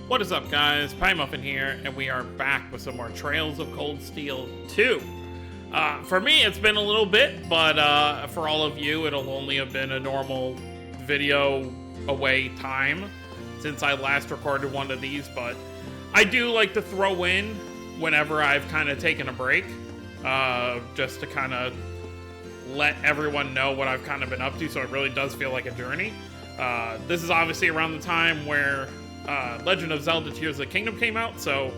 What is up, guys? PieMuffin here, and we are back with some more Trails of Cold Steel 2. For me, it's been a little bit, but for all of you, it'll only have been a normal video away time since I last recorded one of these, but I do like to throw in whenever I've kind of taken a break, just to kind of let everyone know what I've kind of been up to, so it really does feel like a journey. This is obviously around the time where Legend of Zelda Tears of the Kingdom came out, so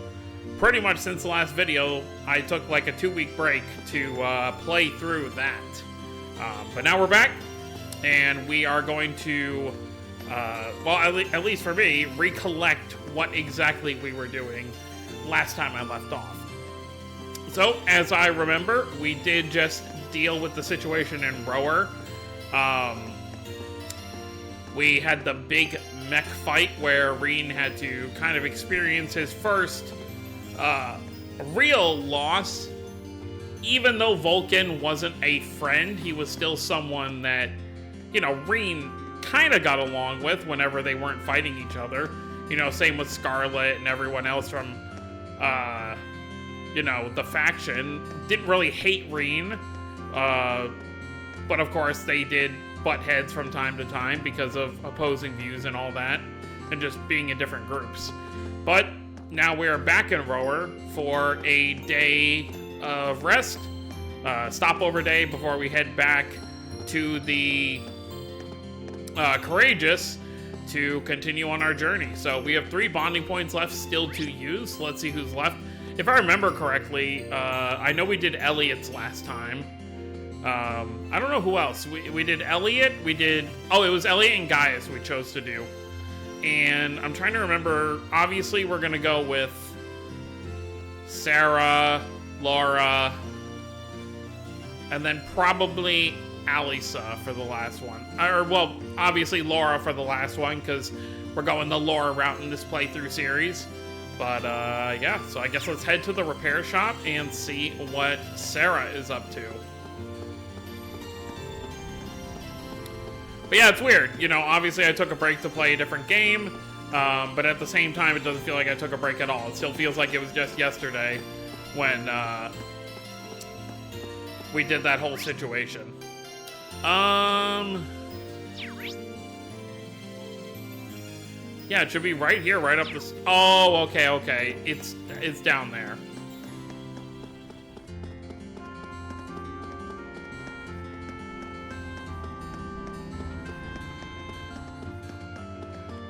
pretty much since the last video, I took like a 2-week break to play through that. But now we're back, and we are going to, well, at least for me, recollect what exactly we were doing last time I left off. So, as I remember, we did just deal with the situation in Rower. We had the big mech fight where Rean had to kind of experience his first real loss. Even though Vulcan wasn't a friend, he was still someone that, you know, Rean kind of got along with whenever they weren't fighting each other. You know, same with Scarlet and everyone else from, you know, the faction. Didn't really hate Rean, but of course they did butt heads from time to time because of opposing views and all that, and just being in different groups. But now we are back in Rower for a day of rest, stopover day before we head back to the Courageous to continue on our journey. So we have 3 bonding points left still to use. Let's see who's left. If I remember correctly, I know we did Elliot's last time. I don't know who else. We did Elliot, oh, it was Elliot and Gaius we chose to do. And I'm trying to remember, obviously we're gonna go with Sarah, Laura, and then probably Alisa for the last one. Or, well, obviously Laura for the last one, because we're going the Laura route in this playthrough series. But, yeah, so I guess let's head to the repair shop and see what Sarah is up to. But yeah, it's weird. You know, obviously I took a break to play a different game, but at the same time, it doesn't feel like I took a break at all. It still feels like it was just yesterday when we did that whole situation. Yeah, it should be right here, right up this. Oh, okay. It's down there.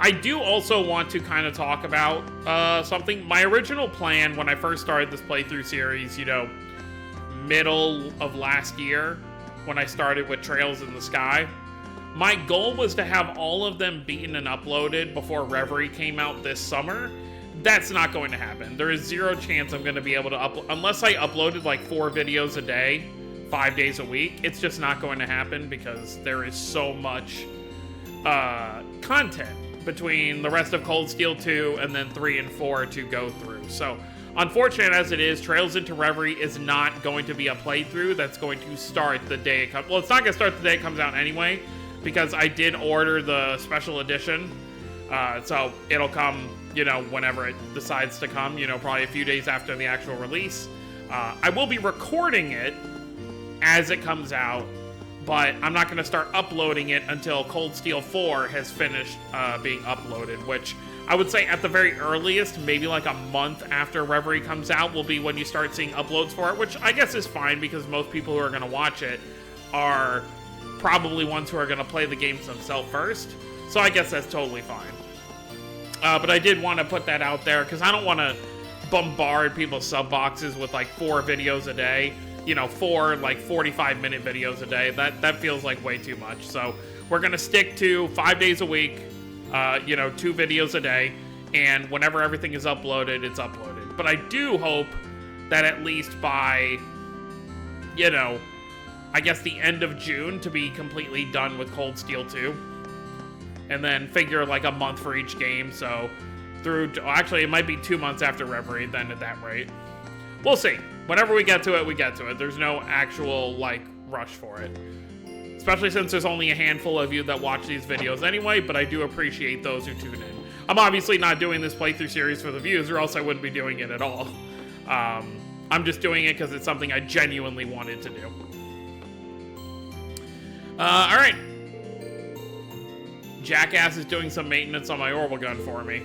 I do also want to kind of talk about something. My original plan when I first started this playthrough series, you know, middle of last year, when I started with Trails in the Sky, my goal was to have all of them beaten and uploaded before Reverie came out this summer. That's not going to happen. There is 0 chance I'm going to be able to upload, unless I uploaded like 4 videos a day, 5 days a week. It's just not going to happen because there is so much content between the rest of Cold Steel 2 and then 3 and 4 to go through. So, unfortunate as it is, Trails into Reverie is not going to be a playthrough that's going to start the day it comes. Well, it's not going to start the day it comes out anyway, because I did order the special edition. So it'll come, you know, whenever it decides to come, you know, probably a few days after the actual release. I will be recording it as it comes out, but I'm not going to start uploading it until Cold Steel 4 has finished being uploaded, which I would say at the very earliest, maybe like a month after Reverie comes out will be when you start seeing uploads for it, which I guess is fine because most people who are going to watch it are probably ones who are going to play the games themselves first. So I guess that's totally fine. But I did want to put that out there because I don't want to bombard people's sub boxes with like 4 videos a day. You know, 4 like 45-minute videos a day. That feels like way too much. So we're gonna stick to 5 days a week, you know, 2 videos a day, and whenever everything is uploaded, it's uploaded. But I do hope that at least by, you know, I guess the end of June to be completely done with Cold Steel 2. And then figure like a month for each game, so through, actually it might be 2 months after Reverie then at that rate. We'll see. Whenever we get to it, we get to it. There's no actual, like, rush for it. Especially since there's only a handful of you that watch these videos anyway, but I do appreciate those who tune in. I'm obviously not doing this playthrough series for the views, or else I wouldn't be doing it at all. I'm just doing it because it's something I genuinely wanted to do. Alright. Jackass is doing some maintenance on my orbital gun for me.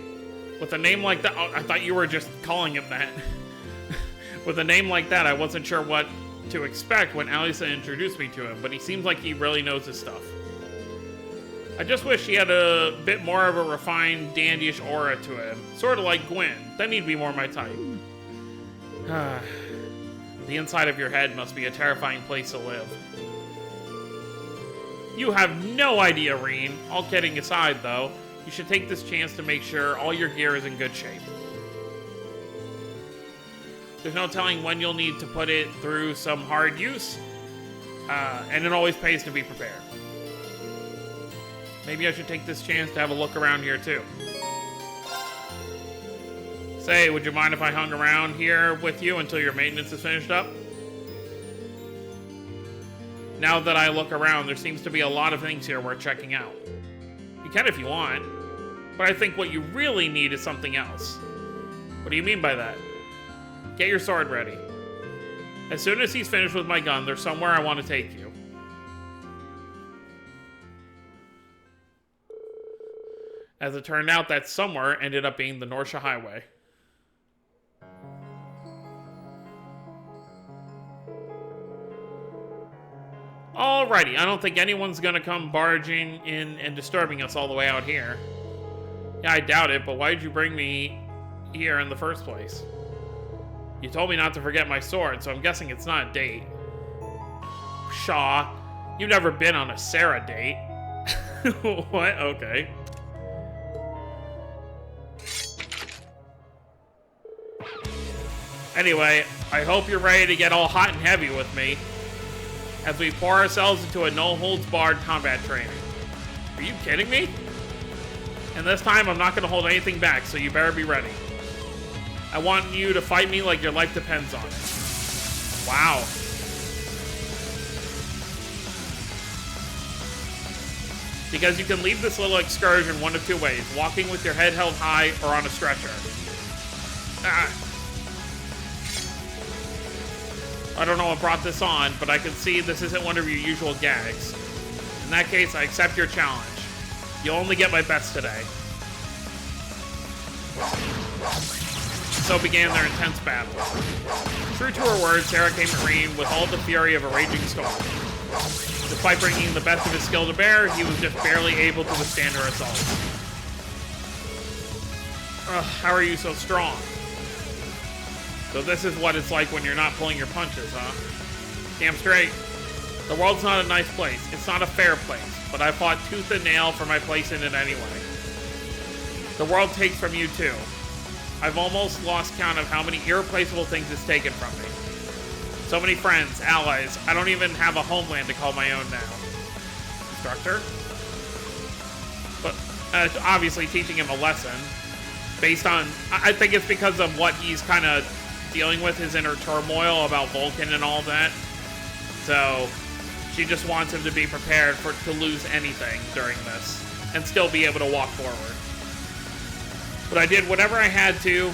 With a name like that, oh, I thought you were just calling him that. With a name like that, I wasn't sure what to expect when Alisa introduced me to him, but he seems like he really knows his stuff. I just wish he had a bit more of a refined, dandyish aura to him. Sort of like Gwen. Then he'd be more my type. The inside of your head must be a terrifying place to live. You have no idea, Rean. All kidding aside, though, you should take this chance to make sure all your gear is in good shape. There's no telling when you'll need to put it through some hard use, and it always pays to be prepared. Maybe I should take this chance to have a look around here, too. Say, would you mind if I hung around here with you until your maintenance is finished up? Now that I look around, there seems to be a lot of things here worth checking out. You can if you want, but I think what you really need is something else. What do you mean by that? Get your sword ready. As soon as he's finished with my gun, there's somewhere I want to take you. As it turned out, that somewhere ended up being the Norsha Highway. Alrighty, I don't think anyone's gonna come barging in and disturbing us all the way out here. Yeah, I doubt it, but why did you bring me here in the first place? You told me not to forget my sword, so I'm guessing it's not a date. Pshaw, you've never been on a Sarah date. What? Okay. Anyway, I hope you're ready to get all hot and heavy with me as we pour ourselves into a no-holds-barred combat training. Are you kidding me? And this time, I'm not going to hold anything back, so you better be ready. I want you to fight me like your life depends on it. Wow. Because you can leave this little excursion one of two ways, walking with your head held high or on a stretcher. I don't know what brought this on, but I can see this isn't one of your usual gags. In that case, I accept your challenge. You'll only get my best today. So began their intense battle. True to her word, Sarah came at Rean with all the fury of a raging storm. Despite bringing the best of his skill to bear, he was just barely able to withstand her assaults. How are you so strong? So this is what it's like when you're not pulling your punches, huh? Damn straight. The world's not a nice place. It's not a fair place, but I fought tooth and nail for my place in it anyway. The world takes from you too. I've almost lost count of how many irreplaceable things it's taken from me. So many friends, allies, I don't even have a homeland to call my own now. Instructor? But obviously teaching him a lesson based on, I think it's because of what he's kind of dealing with, his inner turmoil about Vulcan and all that. So she just wants him to be prepared to lose anything during this and still be able to walk forward. But I did whatever I had to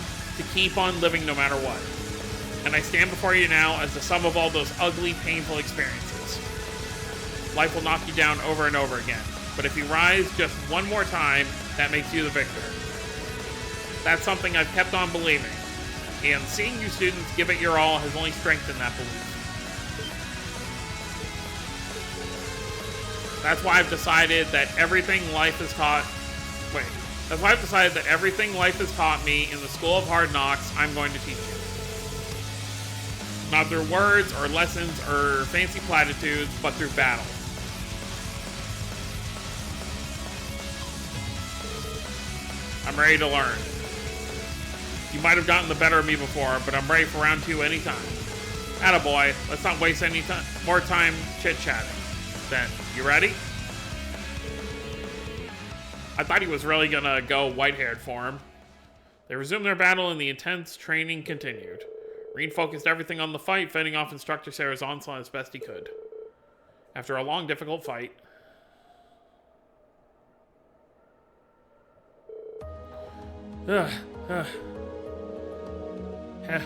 keep on living no matter what. And I stand before you now as the sum of all those ugly, painful experiences. Life will knock you down over and over again. But if you rise just one more time, that makes you the victor. That's something I've kept on believing. And seeing you students give it your all has only strengthened that belief. That's why I've decided that everything life has taught... Wait. That's why I've decided that everything life has taught me in the School of Hard Knocks, I'm going to teach you. Not through words or lessons or fancy platitudes, but through battle. I'm ready to learn. You might have gotten the better of me before, but I'm ready for round 2 anytime. Attaboy, let's not waste any more time chit-chatting. Then, you ready? I thought he was really gonna go white-haired for him. They resumed their battle and the intense training continued. Rean focused everything on the fight, fending off Instructor Sarah's onslaught as best he could. After a long, difficult fight... Ugh, ugh. Heh.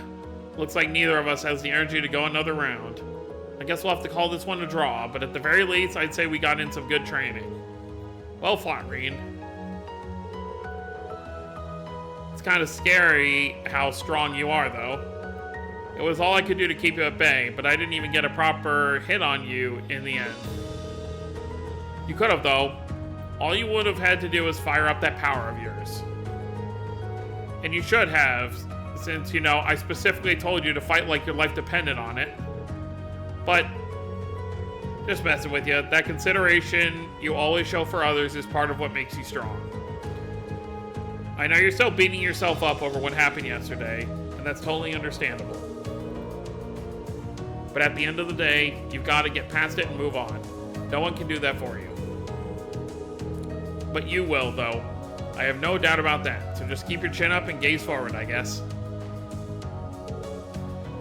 Looks like neither of us has the energy to go another round. I guess we'll have to call this one a draw, but at the very least, I'd say we got in some good training. Well fought, Rean. It's kind of scary how strong you are, though. It was all I could do to keep you at bay, but I didn't even get a proper hit on you in the end. You could have, though. All you would have had to do was fire up that power of yours. And you should have, since, you know, I specifically told you to fight like your life depended on it. But, just messing with you, that consideration you always show for others is part of what makes you strong. I know you're still beating yourself up over what happened yesterday, and that's totally understandable. But at the end of the day, you've got to get past it and move on. No one can do that for you. But you will, though. I have no doubt about that, so just keep your chin up and gaze forward, I guess.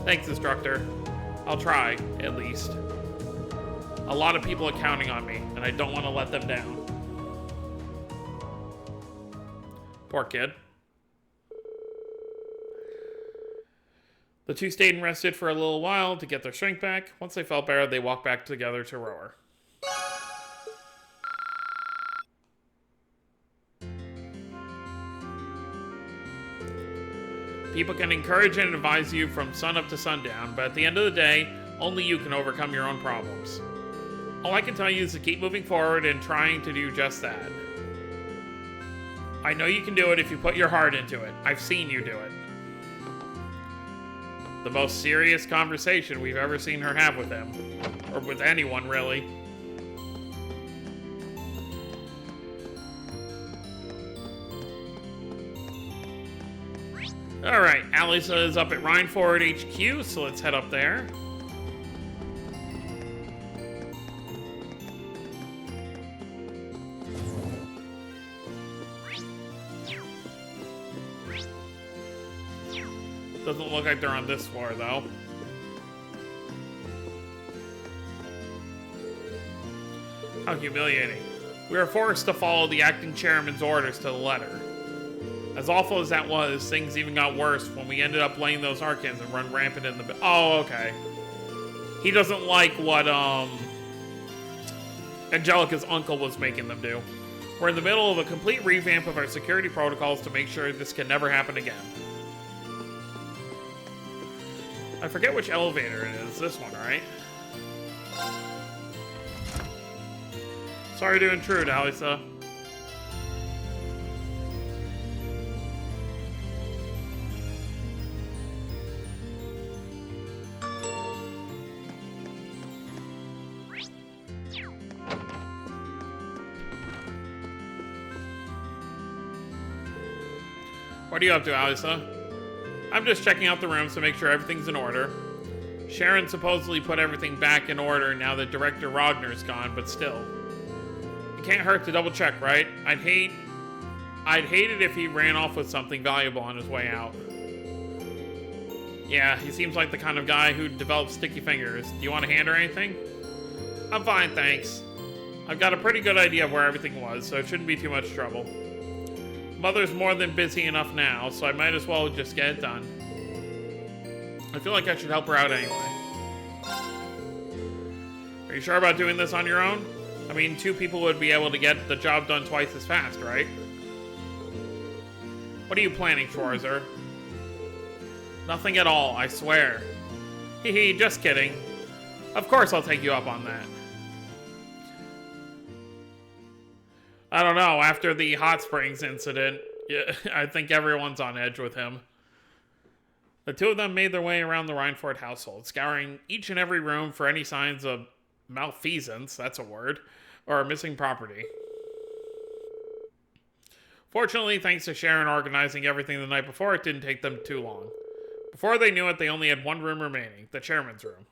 Thanks, instructor. I'll try, at least. A lot of people are counting on me, and I don't want to let them down. Poor kid. The two stayed and rested for a little while to get their strength back. Once they felt better, they walked back together to Rower. People can encourage and advise you from sunup to sundown, but at the end of the day, only you can overcome your own problems. All I can tell you is to keep moving forward and trying to do just that. I know you can do it if you put your heart into it. I've seen you do it. The most serious conversation we've ever seen her have with him. Or with anyone, really. Alright, Alisa is up at Rhineford HQ, so let's head up there. Doesn't look like they're on this floor, though. How humiliating. We were forced to follow the acting chairman's orders to the letter. As awful as that was, things even got worse when we ended up letting those Arkans and run rampant in the... Oh, okay. He doesn't like what, Angelica's uncle was making them do. We're in the middle of a complete revamp of our security protocols to make sure this can never happen again. I forget which elevator it is. This one, right? Sorry to intrude, Alisa. What are you up to, Alisa? I'm just checking out the rooms to make sure everything's in order. Sharon supposedly put everything back in order now that Director Rogner's gone, but still. It can't hurt to double check, right? I'd hate it if he ran off with something valuable on his way out. Yeah, he seems like the kind of guy who develops sticky fingers. Do you want a hand or anything? I'm fine, thanks. I've got a pretty good idea of where everything was, so it shouldn't be too much trouble. Mother's more than busy enough now, so I might as well just get it done. I feel like I should help her out anyway. Are you sure about doing this on your own? I mean, two people would be able to get the job done twice as fast, right? What are you planning, Schwarzer? Nothing at all, I swear. Hee, just kidding. Of course I'll take you up on that. I don't know, after the hot springs incident, yeah, I think everyone's on edge with him. The two of them made their way around the Rhineford household, scouring each and every room for any signs of malfeasance, that's a word, or missing property. Fortunately, thanks to Sharon organizing everything the night before, it didn't take them too long. Before they knew it, they only had one room remaining, the chairman's room.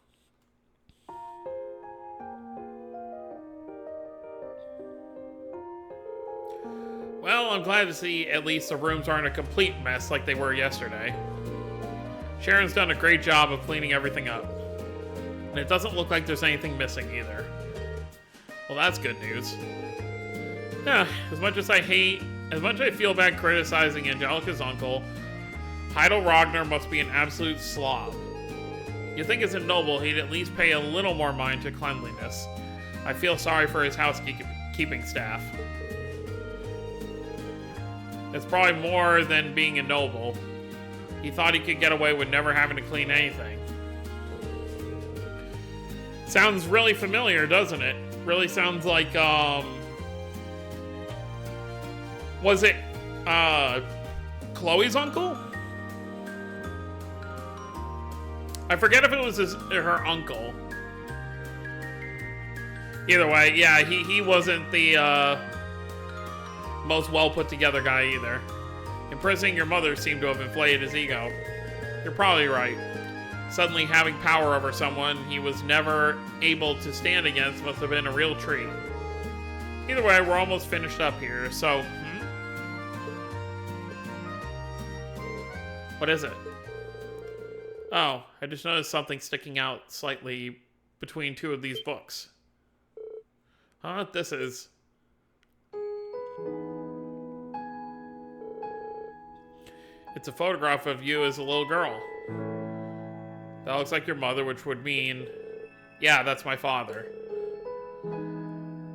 Well, I'm glad to see at least the rooms aren't a complete mess like they were yesterday. Sharon's done a great job of cleaning everything up. And it doesn't look like there's anything missing either. Well, that's good news. Yeah, as much as I hate As much as I feel bad criticizing Angelica's uncle, Heidel Ragnar must be an absolute slob. You'd think as a noble, he'd at least pay a little more mind to cleanliness. I feel sorry for his housekeeping staff. It's probably more than being a noble. He thought he could get away with never having to clean anything. Sounds really familiar, doesn't it? Really sounds like, was it, Chloe's uncle? I forget if it was her uncle. Either way, yeah, he wasn't the, most well put together guy either. Imprisoning your mother seemed to have inflated his ego. You're probably right. Suddenly having power over someone he was never able to stand against must have been a real treat. Either way, we're almost finished up here, so... What is it? Oh, I just noticed something sticking out slightly between two of these books. I don't know what this is. It's a photograph of you as a little girl. That looks like your mother, which would mean... Yeah, that's my father.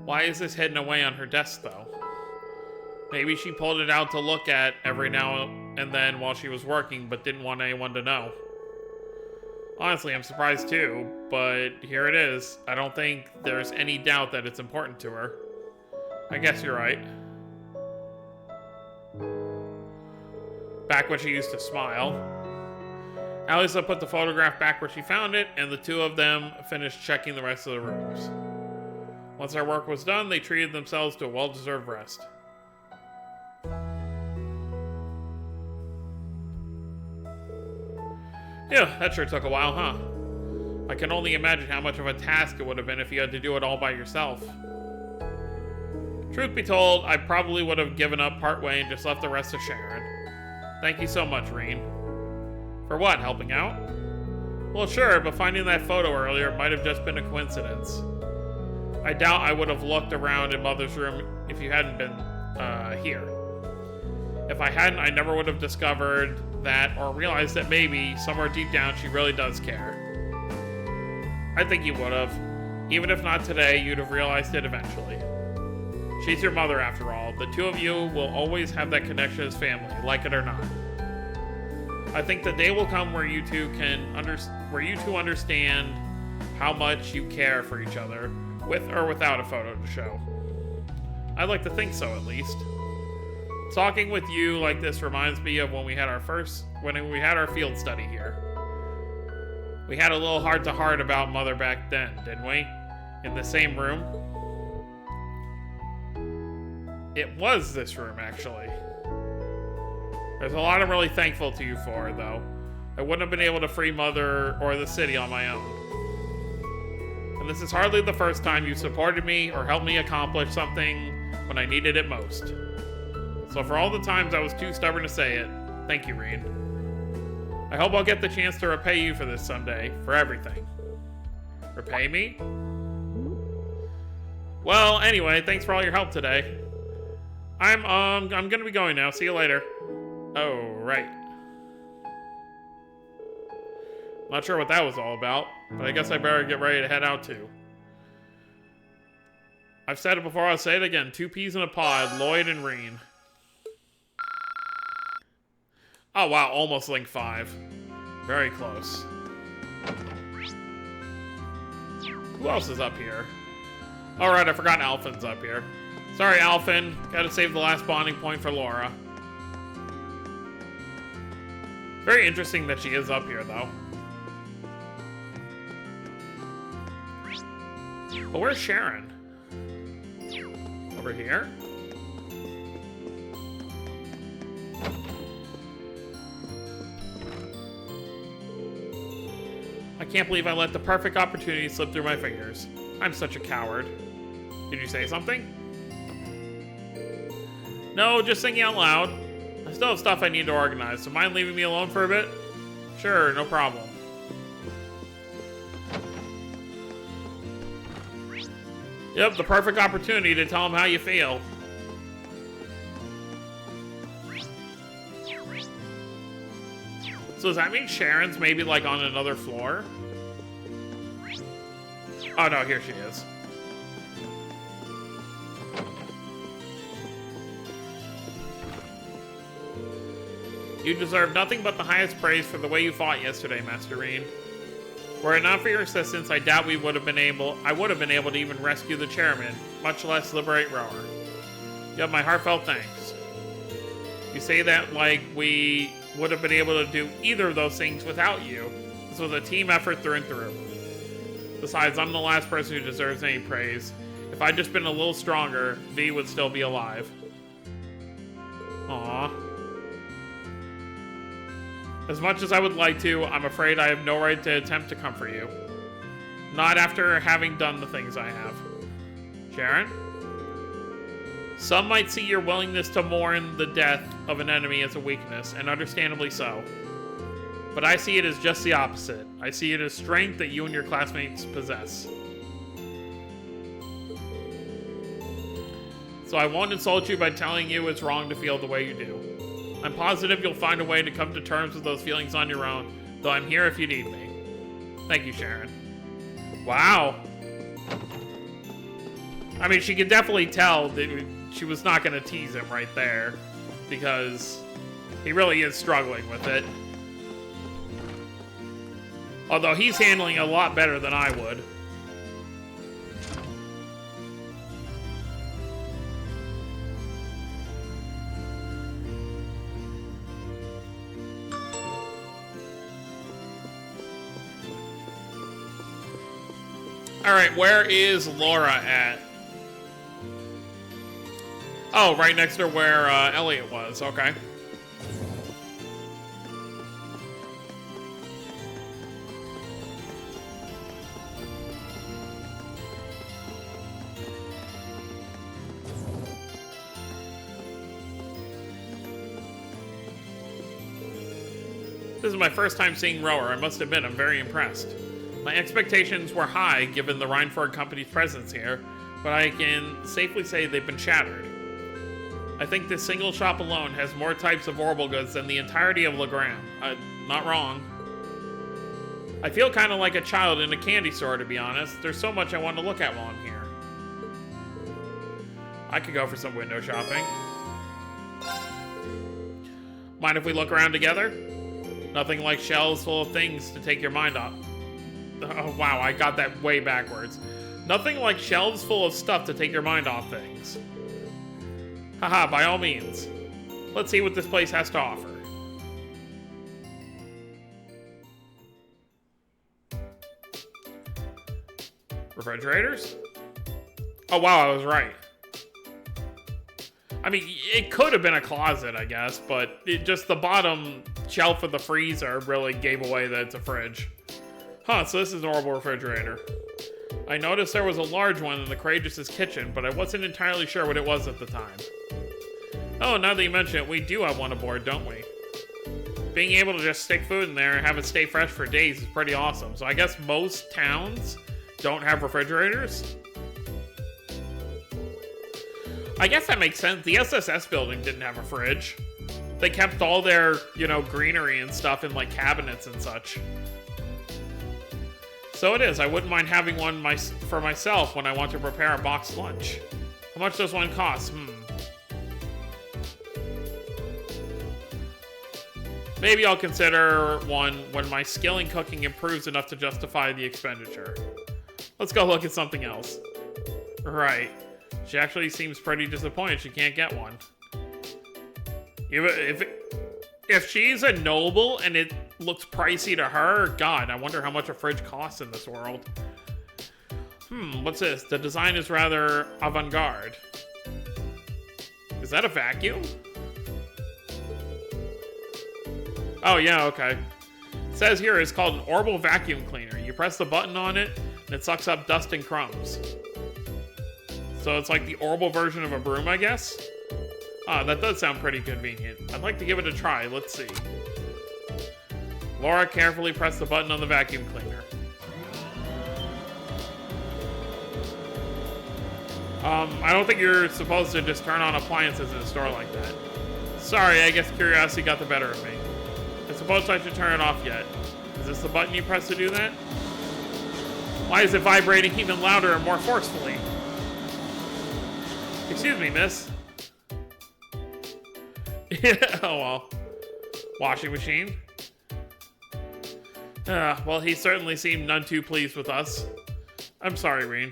Why is this hidden away on her desk, though? Maybe she pulled it out to look at every now and then while she was working, but didn't want anyone to know. Honestly, I'm surprised too, but here it is. I don't think there's any doubt that it's important to her. I guess you're right. Back when she used to smile. Alisa put the photograph back where she found it, and the two of them finished checking the rest of the rooms. Once their work was done, they treated themselves to a well-deserved rest. Yeah, that sure took a while, huh? I can only imagine how much of a task it would have been if you had to do it all by yourself. Truth be told, I probably would have given up partway and just left the rest to Sharon. Thank you so much, Reen. For what, helping out? Well, sure, but finding that photo earlier might have just been a coincidence. I doubt I would have looked around in Mother's room if you hadn't been, here. If I hadn't, I never would have discovered that or realized that maybe, somewhere deep down, she really does care. I think you would have. Even if not today, you'd have realized it eventually. She's your mother, after all. The two of you will always have that connection as family, like it or not. I think the day will come where you two understand how much you care for each other, with or without a photo to show. I'd like to think so, at least. Talking with you like this reminds me of when we had our field study here. We had a little heart-to-heart about Mother back then, didn't we? In the same room. It was this room, actually. There's a lot I'm really thankful to you for, though. I wouldn't have been able to free Mother or the city on my own. And this is hardly the first time you supported me or helped me accomplish something when I needed it most. So for all the times I was too stubborn to say it, thank you, Reen. I hope I'll get the chance to repay you for this someday, for everything. Repay me? Well, anyway, thanks for all your help today. I'm gonna be going now. See you later. Oh, right. Not sure what that was all about, but I guess I better get ready to head out too. I've said it before, I'll say it again. 2 peas in a pod, Lloyd and Reen. Oh wow, almost Link 5. Very close. Who else is up here? Alright, I forgot Alphen's up here. Sorry, Alphen. Gotta save the last bonding point for Laura. Very interesting that she is up here, though. But where's Sharon? Over here? I can't believe I let the perfect opportunity slip through my fingers. I'm such a coward. Did you say something? No, just thinking out loud. I still have stuff I need to organize, so mind leaving me alone for a bit? Sure, no problem. Yep, the perfect opportunity to tell him how you feel. So does that mean Sharon's maybe like on another floor? Oh no, here she is. You deserve nothing but the highest praise for the way you fought yesterday, Master Rean. Were it not for your assistance, I doubt I would have been able to even rescue the chairman, much less liberate Rower. You have my heartfelt thanks. You say that like we would have been able to do either of those things without you. This was a team effort through and through. Besides, I'm the last person who deserves any praise. If I'd just been a little stronger, V would still be alive. Aww. As much as I would like to, I'm afraid I have no right to attempt to comfort you. Not after having done the things I have. Sharon? Some might see your willingness to mourn the death of an enemy as a weakness, and understandably so. But I see it as just the opposite. I see it as strength that you and your classmates possess. So I won't insult you by telling you it's wrong to feel the way you do. I'm positive you'll find a way to come to terms with those feelings on your own, though I'm here if you need me. Thank you, Sharon. Wow. I mean, she could definitely tell that she was not going to tease him right there, because he really is struggling with it. Although he's handling it a lot better than I would. Alright, where is Laura at? Oh, right next to where Elliot was. Okay. This is my first time seeing Rower. I must admit, I'm very impressed. My expectations were high given the Reinford Company's presence here, but I can safely say they've been shattered. I think this single shop alone has more types of Orbital goods than the entirety of Legram. Not wrong. I feel kind of like a child in a candy store, to be honest. There's so much I want to look at while I'm here. I could go for some window shopping. Mind if we look around together? Nothing like shelves full of things to take your mind off. Oh, wow, I got that way backwards. Nothing like shelves full of stuff to take your mind off things. Haha, by all means. Let's see what this place has to offer. Refrigerators? Oh, wow, I was right. I mean, it could have been a closet, I guess, but just the bottom shelf of the freezer really gave away that it's a fridge. Huh, so this is an Orbital refrigerator. I noticed there was a large one in the Courageous' kitchen, but I wasn't entirely sure what it was at the time. Oh, now that you mention it, we do have one aboard, don't we? Being able to just stick food in there and have it stay fresh for days is pretty awesome. So I guess most towns don't have refrigerators? I guess that makes sense. The SSS building didn't have a fridge. They kept all their, greenery and stuff in, like, cabinets and such. So it is. I wouldn't mind having one for myself when I want to prepare a boxed lunch. How much does one cost? Maybe I'll consider one when my skill in cooking improves enough to justify the expenditure. Let's go look at something else. Right. She actually seems pretty disappointed she can't get one. If she's a noble and it looks pricey to her, God, I wonder how much a fridge costs in this world. What's this? The design is rather avant-garde. Is that a vacuum? Oh, yeah, okay. It says here it's called an Orbital vacuum cleaner. You press the button on it, and it sucks up dust and crumbs. So it's like the Orbital version of a broom, I guess? Ah, that does sound pretty convenient. I'd like to give it a try. Let's see. Laura carefully pressed the button on the vacuum cleaner. I don't think you're supposed to just turn on appliances in a store like that. Sorry, I guess curiosity got the better of me. As suppose I should turn it off yet. Is this the button you press to do that? Why is it vibrating even louder and more forcefully? Excuse me, miss. Oh well. Washing machine. Well, he certainly seemed none too pleased with us. I'm sorry, Reen.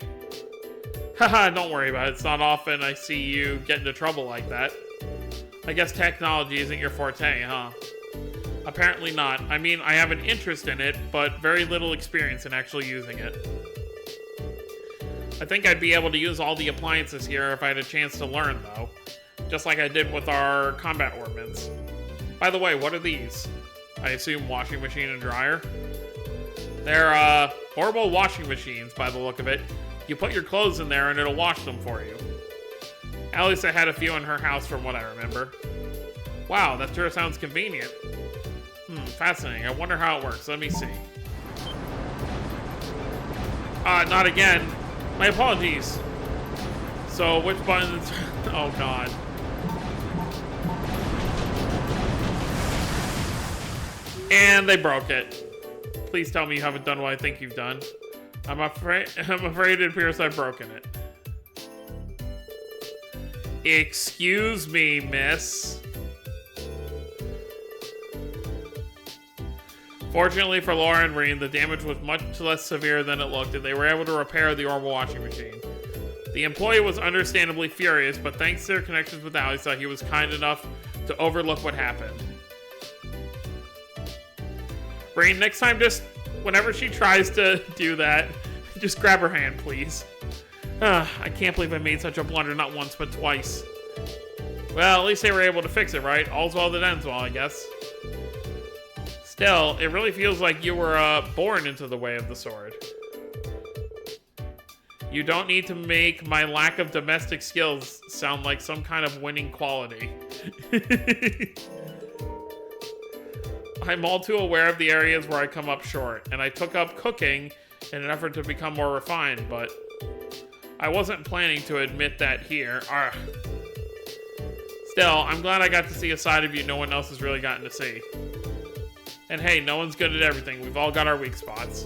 Haha, don't worry about it. It's not often I see you get into trouble like that. I guess technology isn't your forte, huh? Apparently not. I mean, I have an interest in it, but very little experience in actually using it. I think I'd be able to use all the appliances here if I had a chance to learn, though. Just like I did with our combat ordnance. By the way, what are these? I assume washing machine and dryer? They're, horrible washing machines, by the look of it. You put your clothes in there and it'll wash them for you. At least I had a few in her house from what I remember. Wow, that sure sounds convenient. Fascinating. I wonder how it works. Let me see. Not again. My apologies. So, which buttons? Oh, God. And they broke it. Please tell me you haven't done what I think you've done. I'm afraid it appears I've broken it. Excuse me, miss. Fortunately for Laura and Reen, the damage was much less severe than it looked, and they were able to repair the orbital washing machine. The employee was understandably furious, but thanks to their connections with Alisa, he was kind enough to overlook what happened. Reen, next time, just whenever she tries to do that, just grab her hand, please. I can't believe I made such a blunder not once, but twice. Well, at least they were able to fix it, right? All's well that ends well, I guess. Still, it really feels like you were born into the way of the sword. You don't need to make my lack of domestic skills sound like some kind of winning quality. I'm all too aware of the areas where I come up short, and I took up cooking in an effort to become more refined, but I wasn't planning to admit that here. Still, I'm glad I got to see a side of you no one else has really gotten to see. And hey, no one's good at everything. We've all got our weak spots.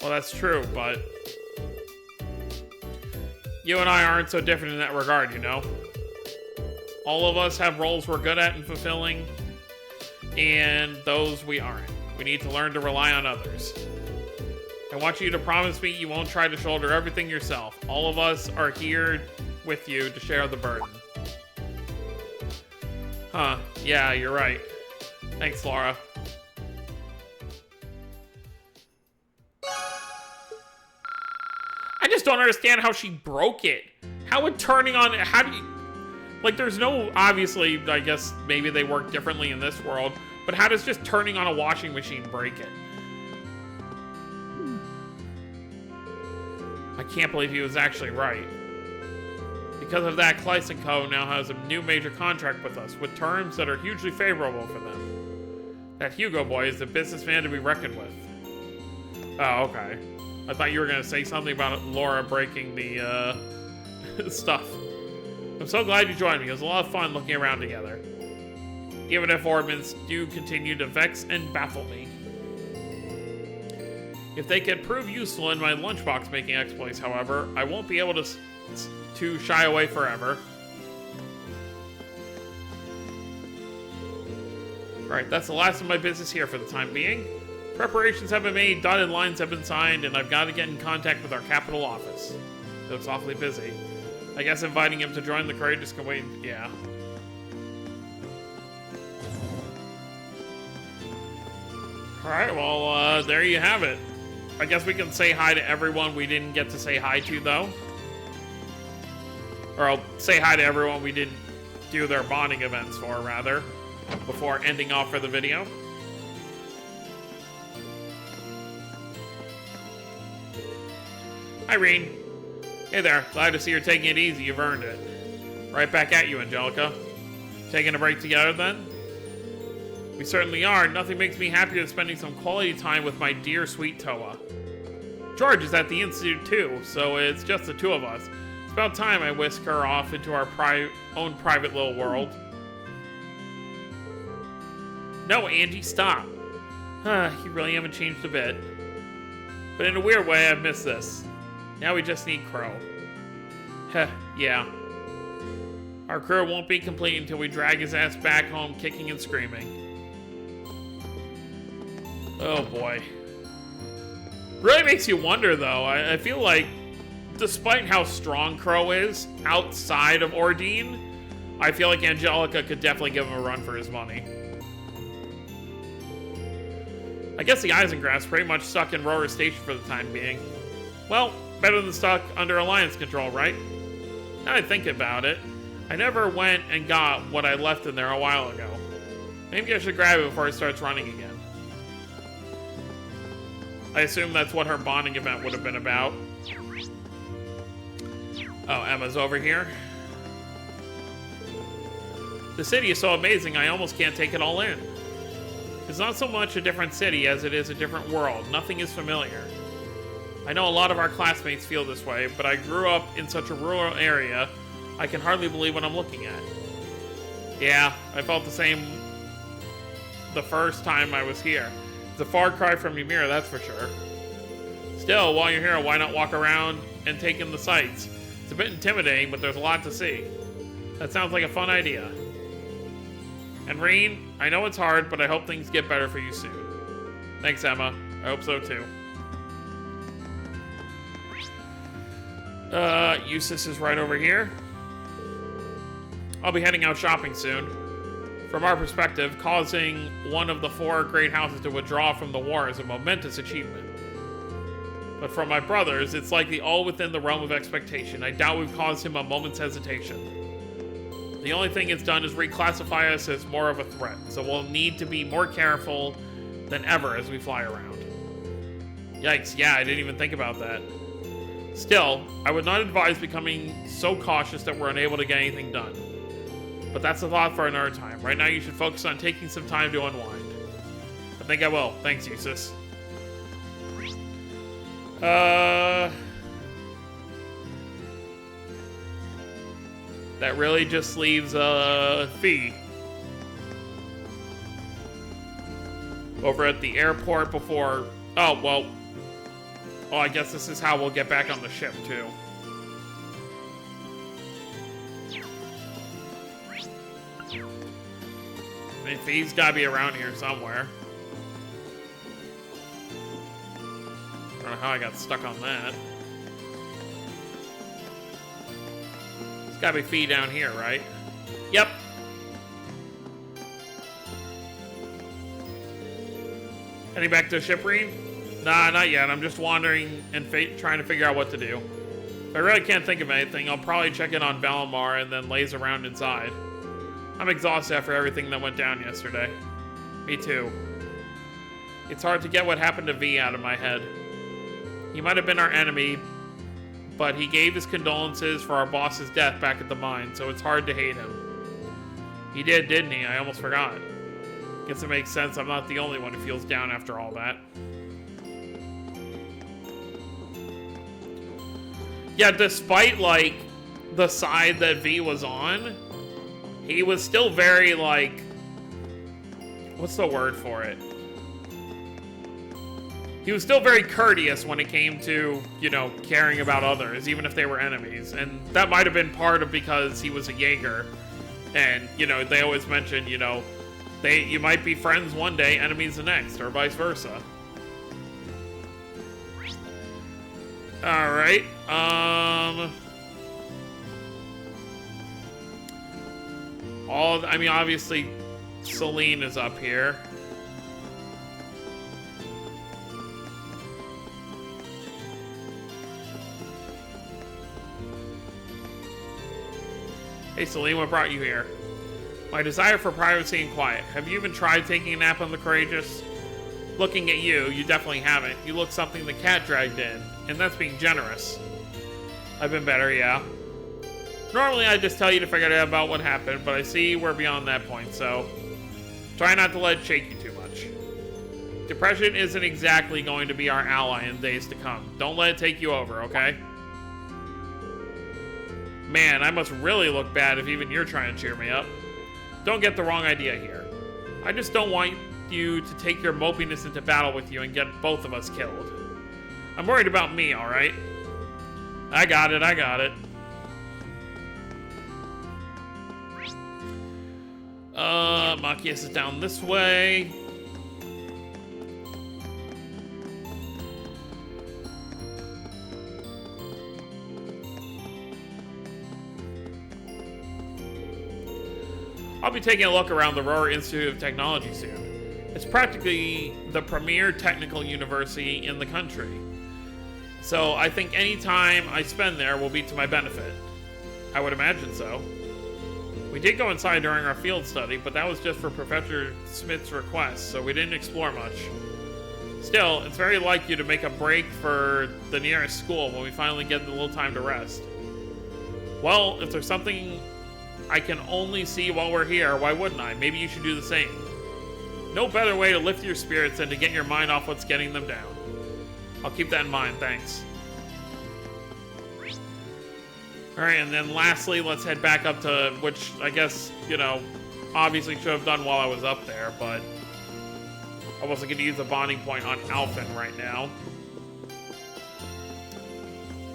Well, that's true, but you and I aren't so different in that regard, you know? All of us have roles we're good at and fulfilling, and those we aren't. We need to learn to rely on others. I want you to promise me you won't try to shoulder everything yourself. All of us are here with you to share the burden. Huh, yeah, you're right. Thanks, Laura. I just don't understand how she broke it. How would turning on... How do you... Like, there's no... Obviously, I guess maybe they work differently in this world, but how does just turning on a washing machine break it? I can't believe he was actually right. Because of that, Kleist & Co. now has a new major contract with us, with terms that are hugely favorable for them. That Hugo boy is a businessman to be reckoned with. Oh, okay. I thought you were going to say something about Laura breaking the, stuff. I'm so glad you joined me. It was a lot of fun looking around together. Even if ordnance do continue to vex and baffle me. If they could prove useful in my lunchbox making exploits, however, I won't be able to shy away forever. Alright, that's the last of my business here for the time being. Preparations have been made, dotted lines have been signed, and I've got to get in contact with our capital office. It looks awfully busy. I guess inviting him to join the Courageous can wait. Yeah. Alright, well, there you have it. I guess we can say hi to everyone we didn't get to say hi to, though. Or I'll say hi to everyone we didn't do their bonding events for, rather, before ending off for the video. Hi, Reen. Hey there. Glad to see you're taking it easy. You've earned it. Right back at you, Angelica. Taking a break together, then? We certainly are. Nothing makes me happier than spending some quality time with my dear, sweet Toa. George is at the Institute, too, so it's just the two of us. It's about time I whisk her off into our own private little world. No, Angie, stop. You really haven't changed a bit. But in a weird way, I've missed this. Now we just need Crow. Heh, yeah. Our crew won't be complete until we drag his ass back home kicking and screaming. Oh boy. Really makes you wonder though. I feel like, despite how strong Crow is, outside of Ordine, I feel like Angelica could definitely give him a run for his money. I guess the Eisengrass pretty much stuck in Rower Station for the time being. Well, better than stuck under Alliance control, right? Now I think about it, I never went and got what I left in there a while ago. Maybe I should grab it before it starts running again. I assume that's what her bonding event would have been about. Oh, Emma's over here. The city is so amazing, I almost can't take it all in. It's not so much a different city as it is a different world. Nothing is familiar. I know a lot of our classmates feel this way, but I grew up in such a rural area, I can hardly believe what I'm looking at. Yeah, I felt the same the first time I was here. It's a far cry from Ymir, that's for sure. Still, while you're here, why not walk around and take in the sights? It's a bit intimidating, but there's a lot to see. That sounds like a fun idea. And Reen, I know it's hard, but I hope things get better for you soon. Thanks, Emma. I hope so too. Eustace is right over here. I'll be heading out shopping soon. From our perspective, causing one of the 4 great houses to withdraw from the war is a momentous achievement. But from my brothers, it's likely all within the realm of expectation. I doubt we've caused him a moment's hesitation. The only thing it's done is reclassify us as more of a threat, so we'll need to be more careful than ever as we fly around. Yikes, yeah, I didn't even think about that. Still, I would not advise becoming so cautious that we're unable to get anything done. But that's a thought for another time. Right now you should focus on taking some time to unwind. I think I will. Thanks, Eustace. That really just leaves Fee over at the airport before. Oh well. Oh, I guess this is how we'll get back on the ship too. I mean, Fee's gotta be around here somewhere. I don't know how I got stuck on that. It's gotta be Fee down here, right? Yep. Heading back to the ship, Reen? Nah, not yet. I'm just wandering and trying to figure out what to do. If I really can't think of anything, I'll probably check in on Valimar and then laze around inside. I'm exhausted after everything that went down yesterday. Me too. It's hard to get what happened to V out of my head. He might have been our enemy, but he gave his condolences for our boss's death back at the mine, so it's hard to hate him. He did, didn't he? I almost forgot. Guess it makes sense I'm not the only one who feels down after all that. Yeah, despite, like, the side that V was on, he was still very, like... What's the word for it? He was still very courteous when it came to, you know, caring about others, even if they were enemies. And that might have been part of because he was a Jaeger. And, you know, they always mention, you know, you might be friends one day, enemies the next, or vice versa. Alright, I mean, obviously, Celine is up here. Hey, Celine, what brought you here? My desire for privacy and quiet. Have you even tried taking a nap on the Courageous? Looking at you, you definitely haven't. You look something the cat dragged in, and that's being generous. I've been better, yeah. Normally, I just tell you to figure out about what happened, but I see we're beyond that point, so try not to let it shake you too much. Depression isn't exactly going to be our ally in days to come. Don't let it take you over, okay? Man, I must really look bad if even you're trying to cheer me up. Don't get the wrong idea here. I just don't want you to take your mopiness into battle with you and get both of us killed. I'm worried about me, alright? I got it, I got it. Machias is down this way. I'll be taking a look around the Rohr Institute of Technology soon. It's practically the premier technical university in the country. So I think any time I spend there will be to my benefit. I would imagine so. We did go inside during our field study, but that was just for Professor Smith's request, so we didn't explore much. Still, it's very like you to make a break for the nearest school when we finally get a little time to rest. Well, if there's something I can only see while we're here, why wouldn't I? Maybe you should do the same. No better way to lift your spirits than to get your mind off what's getting them down. I'll keep that in mind, thanks. Alright, and then lastly, let's head back up to, which I guess, you know, obviously should have done while I was up there, but I wasn't going to use a bonding point on Alphen right now.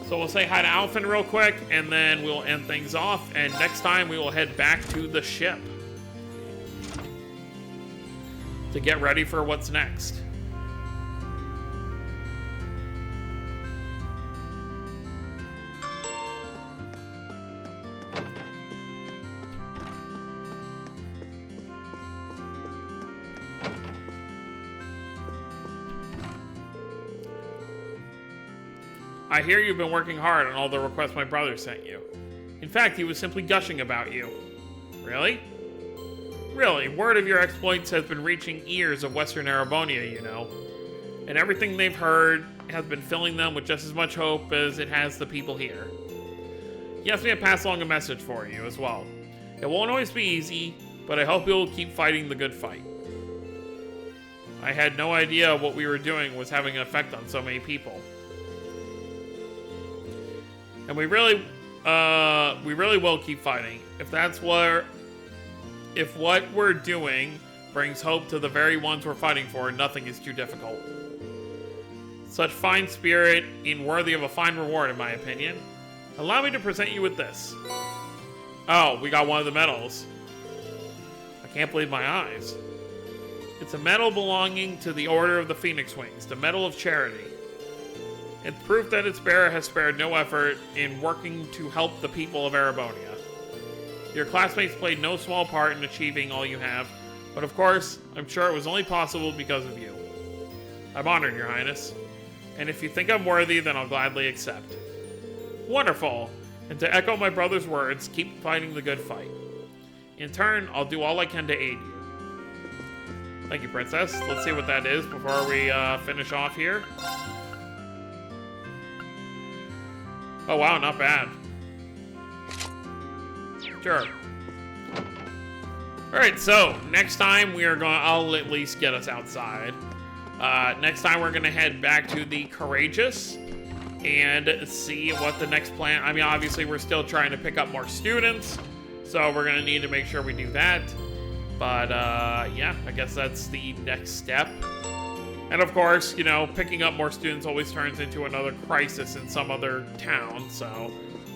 So we'll say hi to Alphen real quick, and then we'll end things off, and next time we will head back to the ship to get ready for what's next. I hear you've been working hard on all the requests my brother sent you. In fact, he was simply gushing about you. Really? Really, word of your exploits has been reaching ears of Western Erebonia, you know. And everything they've heard has been filling them with just as much hope as it has the people here. He asked me to pass along a message for you as well. It won't always be easy, but I hope you'll keep fighting the good fight. I had no idea what we were doing was having an effect on so many people. And we really will keep fighting. If what we're doing brings hope to the very ones we're fighting for, nothing is too difficult. Such fine spirit and worthy of a fine reward, in my opinion. Allow me to present you with this. Oh, we got one of the medals. I can't believe my eyes. It's a medal belonging to the Order of the Phoenix Wings, the Medal of Charity. It's proof that its bearer has spared no effort in working to help the people of Erebonia. Your classmates played no small part in achieving all you have, but of course, I'm sure it was only possible because of you. I'm honored, Your Highness, and if you think I'm worthy, then I'll gladly accept. Wonderful! And to echo my brother's words, keep fighting the good fight. In turn, I'll do all I can to aid you. Thank you, Princess. Let's see what that is before we finish off here. Oh wow, not bad. Sure. Alright, so next time we are going I'll at least get us outside. Next time we're gonna head back to the Courageous and see what the next plan. I mean, obviously we're still trying to pick up more students, so we're gonna need to make sure we do that. But yeah, I guess that's the next step. And of course, you know, picking up more students always turns into another crisis in some other town, so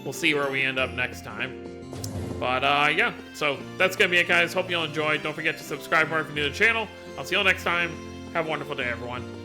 we'll see where we end up next time. But yeah, so that's gonna be it, guys. Hope you all enjoyed. Don't forget to subscribe if you're new to the channel. I'll see you all next time. Have a wonderful day, everyone.